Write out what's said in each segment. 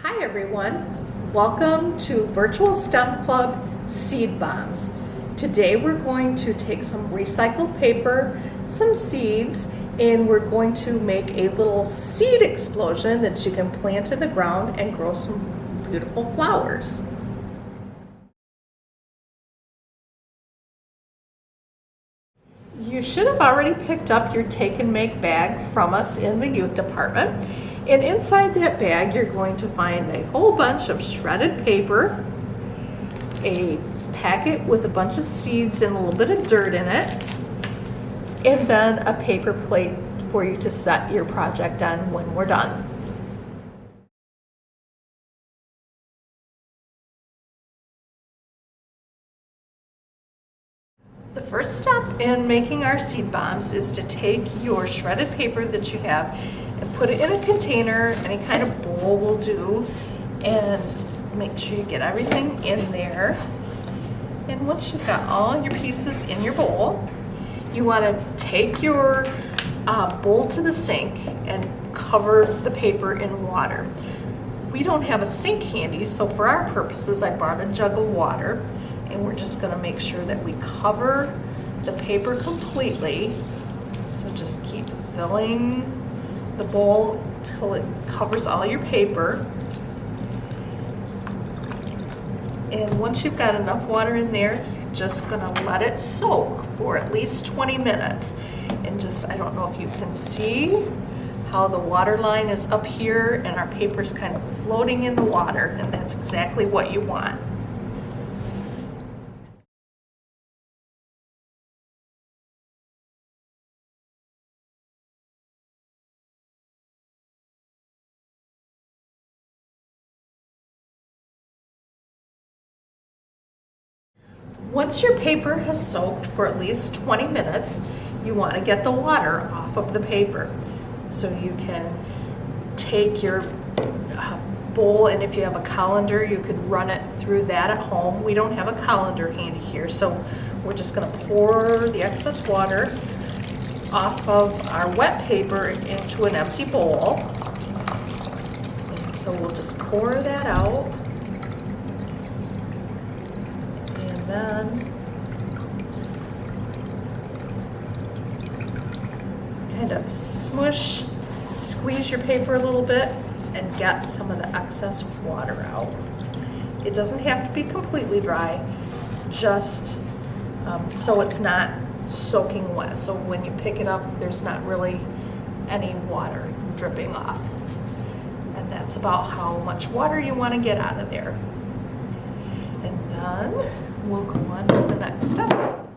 Hi everyone, welcome to Virtual STEM Club Seed Bombs. Today we're going to take some recycled paper, some seeds, and we're going to make a little seed explosion that you can plant in the ground and grow some beautiful flowers. You should have already picked up your take and make bag from us in the youth department. And inside that bag, you're going to find a whole bunch of shredded paper, a packet with a bunch of seeds and a little bit of dirt in it, and then a paper plate for you to set your project on when we're done. The first step in making our seed bombs is to take your shredded paper that you have and put it in a container. Any kind of bowl will do, and make sure you get everything in there. And once you've got all your pieces in your bowl, you want to take your bowl to the sink and cover the paper in water. We don't have a sink handy, so for our purposes I brought a jug of water, and we're just going to make sure that we cover the paper completely. So just keep filling the bowl till it covers all your paper. And once you've got enough water in there, you're just going to let it soak for at least 20 minutes. And just, I don't know if you can see how the water line is up here and our paper's kind of floating in the water, and that's exactly what you want. Once your paper has soaked for at least 20 minutes, you want to get the water off of the paper. So you can take your bowl, and if you have a colander, you could run it through that at home. We don't have a colander handy here, so we're just going to pour the excess water off of our wet paper into an empty bowl. And so we'll just pour that out. Then kind of squeeze your paper a little bit and get some of the excess water out. It doesn't have to be completely dry, just so it's not soaking wet. So when you pick it up, there's not really any water dripping off. And that's about how much water you want to get out of there. And then we'll go on to the next step. All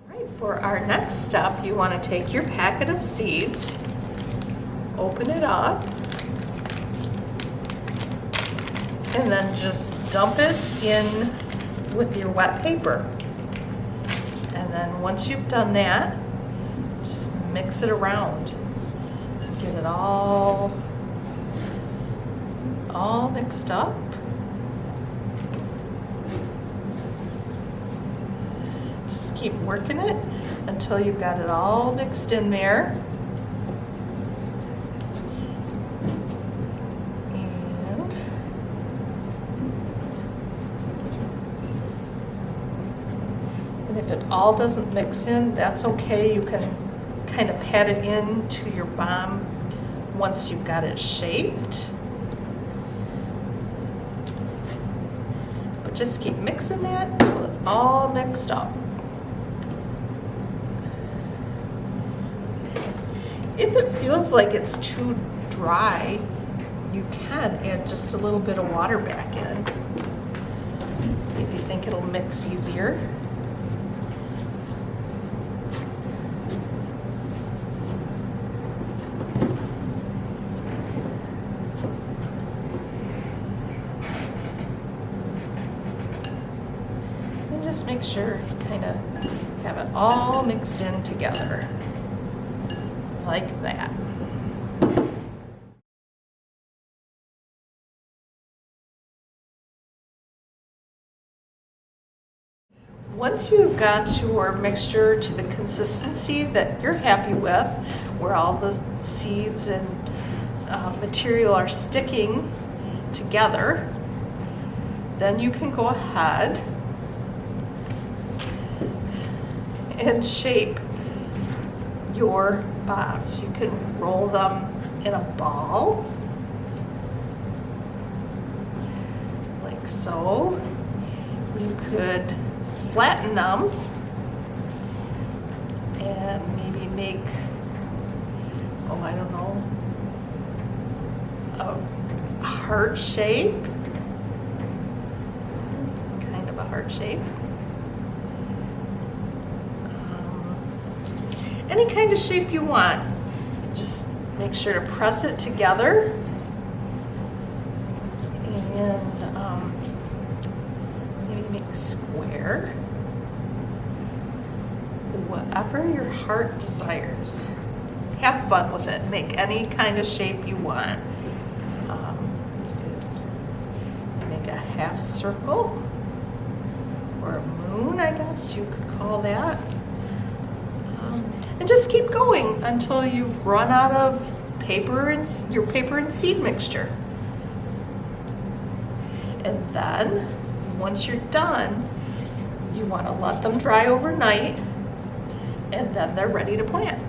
right, for our next step, you want to take your packet of seeds, open it up, and then just dump it in with your wet paper. And then once you've done that, just mix it around. Get it all mixed up. Just keep working it until you've got it all mixed in there. And if it all doesn't mix in, that's okay. You can kind of pat it into your bomb once you've got it shaped. But just keep mixing that until it's all mixed up. If it feels like it's too dry, you can add just a little bit of water back in if you think it'll mix easier. And just make sure you kind of have it all mixed in together like that. Once you've got your mixture to the consistency that you're happy with, where all the seeds and material are sticking together, then you can go ahead and shape your bombs. You can roll them in a ball, like so. You could flatten them and maybe make, oh, I don't know, a heart shape, kind of a heart shape. Any kind of shape you want. Just make sure to press it together and maybe make a square. Whatever your heart desires. Have fun with it. Make any kind of shape you want. You could make a half circle or a moon, I guess you could call that. And just keep going until you've run out of paper and your paper and seed mixture. And then, once you're done, you want to let them dry overnight, and then they're ready to plant.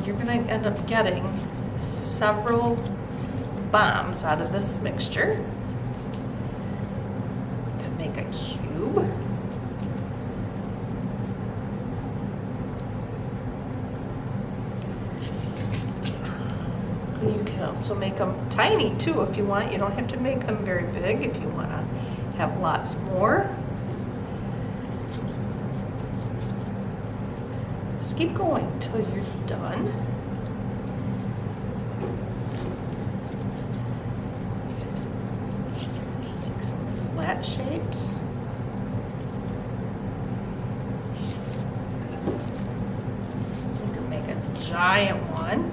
You're going to end up getting several bombs out of this mixture. You can make a cube. You can also make them tiny too if you want. You don't have to make them very big if you want to have lots more. Just keep going till you're done. Make some flat shapes. You can make a giant one.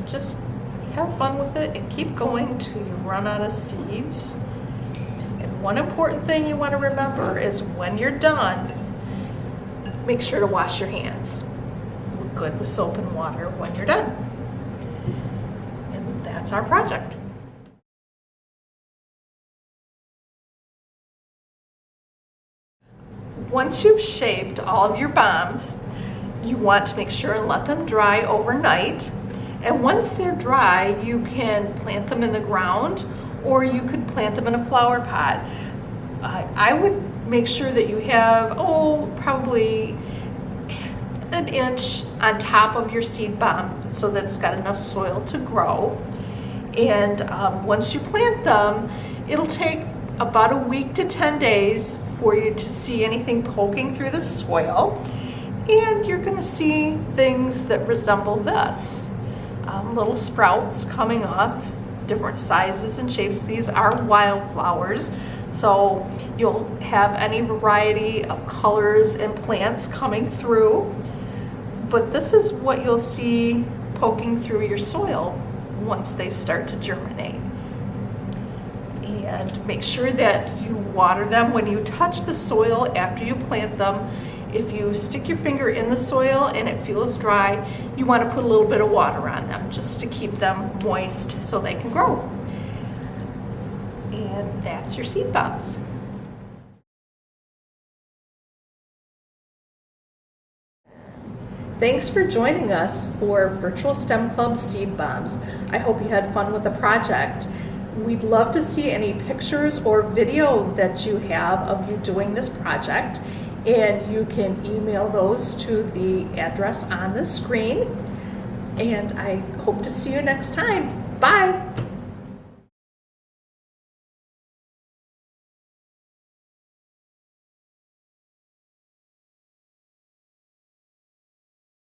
Just have fun with it and keep going till you run out of seeds. And one important thing you want to remember is when you're done, make sure to wash your hands. We're good with soap and water when you're done. And that's our project. Once you've shaped all of your bombs, you want to make sure and let them dry overnight. And once they're dry, you can plant them in the ground or you could plant them in a flower pot. I would make sure that you have, probably an inch on top of your seed bomb so that it's got enough soil to grow. And once you plant them, it'll take about a week to 10 days for you to see anything poking through the soil. And you're gonna see things that resemble this. Little sprouts coming off, different sizes and shapes. These are wildflowers, so you'll have any variety of colors and plants coming through. But this is what you'll see poking through your soil once they start to germinate. And make sure that you water them when you touch the soil after you plant them. If you stick your finger in the soil and it feels dry, you want to put a little bit of water on them just to keep them moist so they can grow. And that's your seed bombs. Thanks for joining us for Virtual STEM Club Seed Bombs. I hope you had fun with the project. We'd love to see any pictures or video that you have of you doing this project, and you can email those to the address on the screen. And I hope to see you next time. Bye.